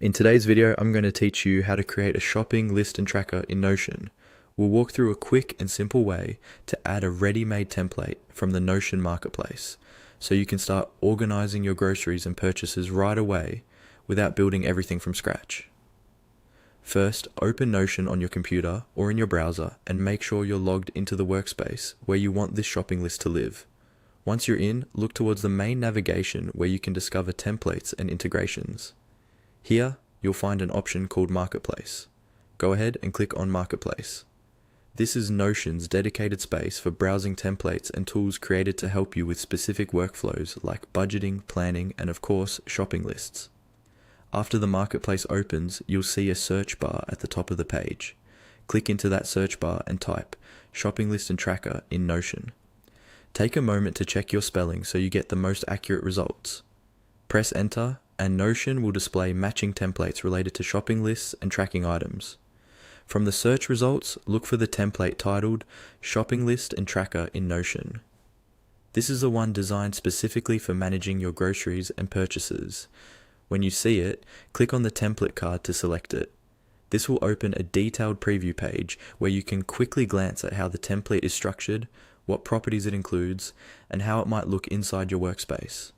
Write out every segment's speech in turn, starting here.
In today's video, I'm going to teach you how to create a shopping list and tracker in Notion. We'll walk through a quick and simple way to add a ready-made template from the Notion marketplace, so you can start organizing your groceries and purchases right away without building everything from scratch. First, open Notion on your computer or in your browser and make sure you're logged into the workspace where you want this shopping list to live. Once you're in, look towards the main navigation where you can discover templates and integrations. Here, you'll find an option called Marketplace. Go ahead and click on Marketplace. This is Notion's dedicated space for browsing templates and tools created to help you with specific workflows like budgeting, planning, and of course, shopping lists. After the Marketplace opens, you'll see a search bar at the top of the page. Click into that search bar and type Shopping List and Tracker in Notion. Take a moment to check your spelling so you get the most accurate results. Press Enter, and Notion will display matching templates related to shopping lists and tracking items. From the search results, look for the template titled Shopping List and Tracker in Notion. This is the one designed specifically for managing your groceries and purchases. When you see it, click on the template card to select it. This will open a detailed preview page where you can quickly glance at how the template is structured, what properties it includes, and how it might look inside your workspace.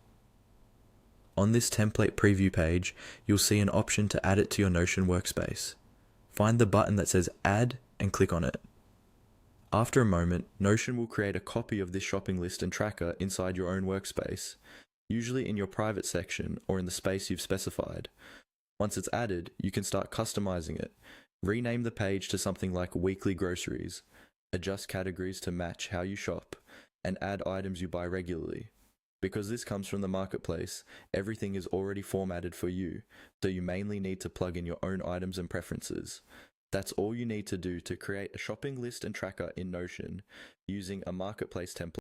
On this template preview page, you'll see an option to add it to your Notion workspace. Find the button that says Add and click on it. After a moment, Notion will create a copy of this shopping list and tracker inside your own workspace, usually in your private section or in the space you've specified. Once it's added, you can start customizing it. Rename the page to something like Weekly Groceries, adjust categories to match how you shop, and add items you buy regularly. Because this comes from the marketplace, everything is already formatted for you, so you mainly need to plug in your own items and preferences. That's all you need to do to create a shopping list and tracker in Notion using a marketplace template.